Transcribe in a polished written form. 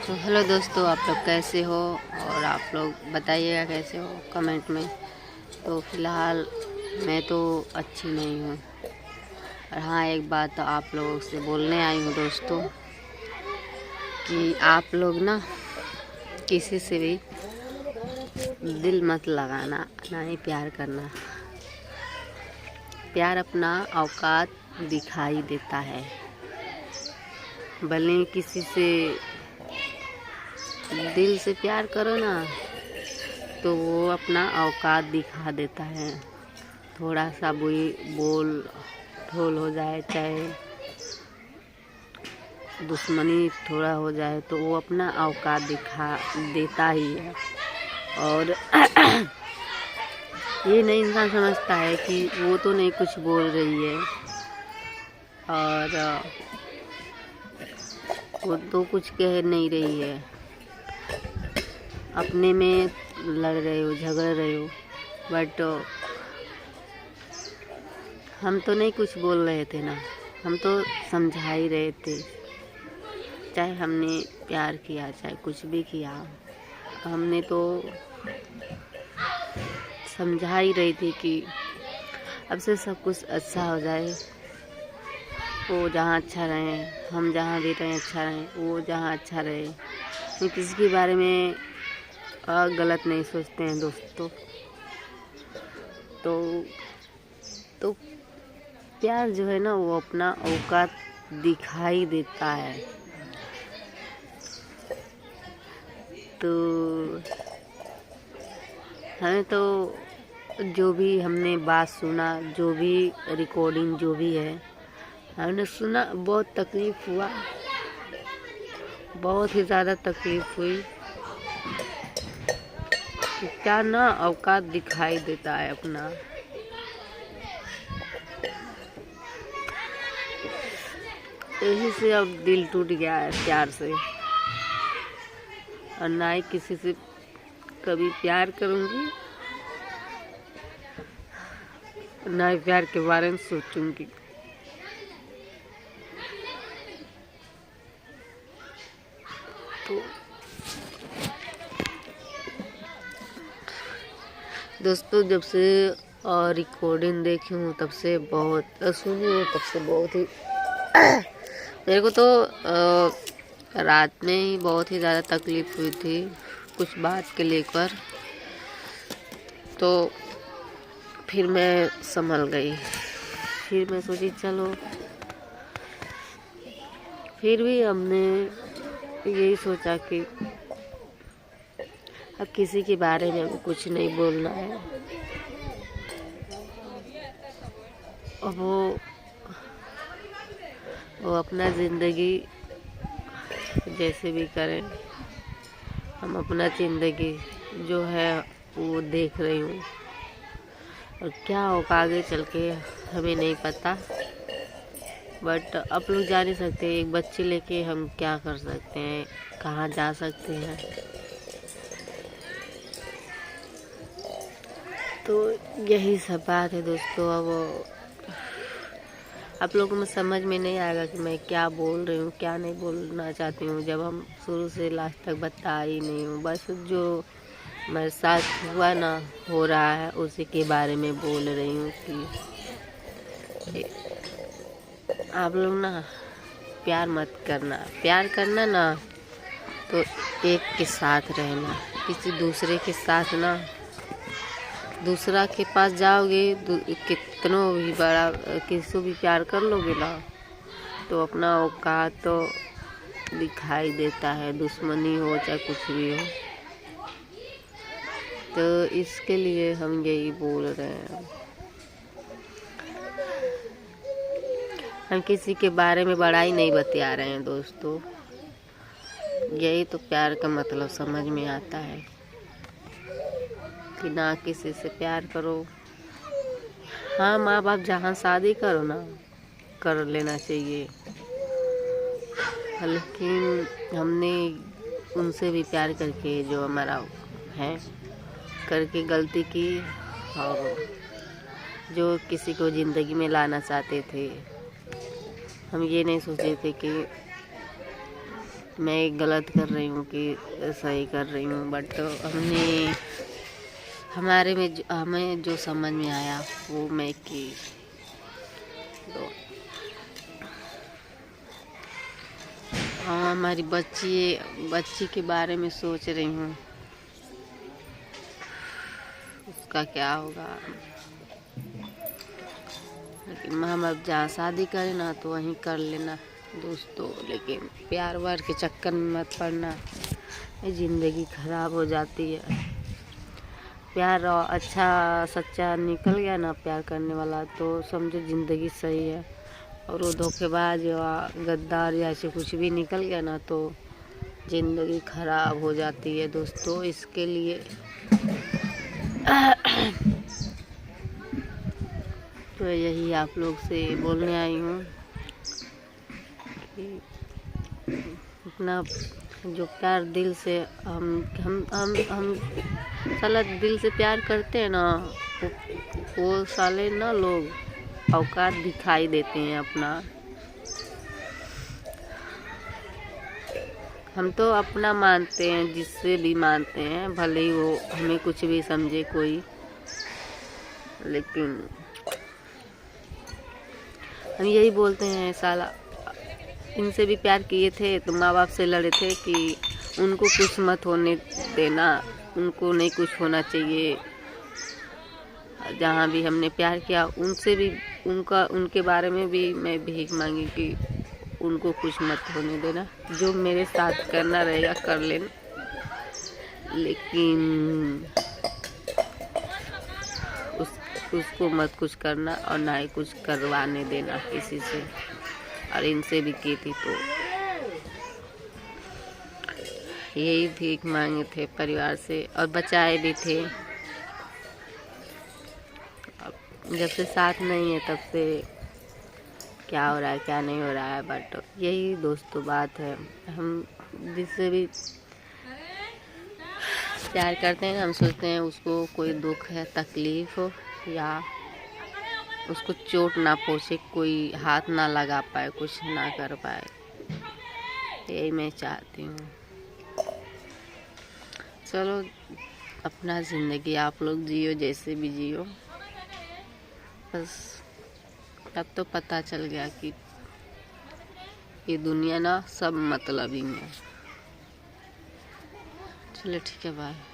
तो हेलो दोस्तों, आप लोग कैसे हो और आप लोग बताइएगा कैसे हो कमेंट में। तो फ़िलहाल मैं तो अच्छी नहीं हूँ। और हाँ, एक बात तो आप लोगों से बोलने आई हूँ दोस्तों कि आप लोग ना किसी से भी दिल मत लगाना, ना ही प्यार करना। प्यार अपना औकात दिखाई देता है। भले ही किसी से दिल से प्यार करो ना तो वो अपना औकात दिखा देता है। थोड़ा सा बोल ढोल हो जाए, चाहे दुश्मनी थोड़ा हो जाए, तो वो अपना औकात दिखा देता ही है। और ये नहीं इंसान समझता है कि वो तो नहीं कुछ बोल रही है और वो तो कुछ कह नहीं रही है, अपने में लड़ रहे हो, झगड़ रहे हो। बट हम तो नहीं कुछ बोल रहे थे ना, हम तो समझा ही रहे थे। चाहे हमने प्यार किया, चाहे कुछ भी किया, हमने तो समझा ही रही थी कि अब से सब कुछ अच्छा हो जाए। वो जहाँ अच्छा रहे, हम जहाँ भी रहें अच्छा रहें, वो जहाँ अच्छा रहे। तो किसी के बारे में गलत नहीं सोचते हैं दोस्तों। तो प्यार जो है ना, वो अपना औकात दिखाई देता है। तो हमें तो जो भी हमने बात सुना, जो भी रिकॉर्डिंग जो भी है हमने सुना, बहुत तकलीफ़ हुआ, बहुत ही ज़्यादा तकलीफ़ हुई। प्यार ना औकात दिखाई देता है अपना। यही से अब दिल टूट गया है प्यार से, और ना ही किसी से कभी प्यार करूँगी, ना ही प्यार के बारे में सोचूंगी। तो दोस्तों, जब से रिकॉर्डिंग देखी हूँ तब से बहुत सुनी हूँ, तब से बहुत ही मेरे को तो रात में ही बहुत ही ज़्यादा तकलीफ़ हुई थी कुछ बात के लेकर। तो फिर मैं संभल गई। फिर मैं सोची चलो, फिर भी हमने यही सोचा कि अब किसी के बारे में कुछ नहीं बोलना है। अब वो अपना ज़िंदगी जैसे भी करें, हम अपना ज़िंदगी जो है वो देख रही हूँ। और क्या होगा आगे चल के हमें नहीं पता, बट आप लोग जा नहीं सकते। एक बच्चे लेके हम क्या कर सकते हैं, कहाँ जा सकते हैं। तो यही सब बात है दोस्तों। अब आप लोगों में समझ में नहीं आएगा कि मैं क्या बोल रही हूँ, क्या नहीं बोलना चाहती हूँ, जब हम शुरू से लास्ट तक बता ही नहीं हूँ। बस जो मेरे साथ हुआ ना, हो रहा है, उसी के बारे में बोल रही हूँ कि आप लोग ना प्यार मत करना। प्यार करना ना तो एक के साथ रहना, किसी दूसरे के साथ ना। दूसरा के पास जाओगे, कितनों भी बड़ा किसी को भी प्यार कर लोगे ना, तो अपना औकात तो दिखाई देता है, दुश्मनी हो चाहे कुछ भी हो। तो इसके लिए हम यही बोल रहे हैं। हम किसी के बारे में बड़ाई नहीं बतिया रहे हैं दोस्तों। यही तो प्यार का मतलब समझ में आता है कि ना किसी से प्यार करो। हाँ, माँ बाप जहाँ शादी करो ना, कर लेना चाहिए, लेकिन हमने उनसे भी प्यार करके जो हमारा है करके गलती की, और जो किसी को ज़िंदगी में लाना चाहते थे, हम ये नहीं सोचते थे कि मैं गलत कर रही हूँ कि सही कर रही हूँ, बट हमें जो समझ में आया वो मैं की। तो हाँ, हमारी बच्ची के बारे में सोच रही हूँ, उसका क्या होगा। लेकिन हम अब जहाँ शादी करें ना तो वहीं कर लेना दोस्तों, लेकिन प्यार व्यार के चक्कर में मत पड़ना, ज़िंदगी खराब हो जाती है। प्यार अच्छा सच्चा निकल गया ना प्यार करने वाला, तो समझो ज़िंदगी सही है। और वो धोखेबाज या गद्दार या ऐसे कुछ भी निकल गया ना तो ज़िंदगी खराब हो जाती है दोस्तों। इसके लिए तो यही आप लोग से बोलने आई हूँ कि अपना जो प्यार दिल से हम साला दिल से प्यार करते हैं ना, वो साले ना लोग औकात दिखाई देते हैं अपना। हम तो अपना मानते हैं, जिससे भी मानते हैं, भले ही वो हमें कुछ भी समझे कोई, लेकिन हम यही बोलते हैं साला इनसे भी प्यार किए थे तो माँ बाप से लड़े थे कि उनको कुछ मत होने देना, उनको नहीं कुछ होना चाहिए। जहाँ भी हमने प्यार किया उनसे भी उनके बारे में भी मैं भीख मांगी कि उनको कुछ मत होने देना, जो मेरे साथ करना रहेगा कर लेना, लेकिन उसको मत कुछ करना और ना ही कुछ करवाने देना किसी से। और इनसे भी की थी तो यही भीख मांगे थे परिवार से और बचाए भी थे। अब जब से साथ नहीं है तब से क्या हो रहा है क्या नहीं हो रहा है, बट यही दोस्तों बात है। हम जिससे भी प्यार करते हैं हम सोचते हैं उसको कोई दुख है तकलीफ हो या उसको चोट ना पहुँचे, कोई हाथ ना लगा पाए, कुछ ना कर पाए, यही मैं चाहती हूँ। चलो अपना ज़िंदगी आप लोग जियो जैसे भी जियो, बस अब तो पता चल गया कि ये दुनिया ना सब मतलब ही है। चलो ठीक है, बाय।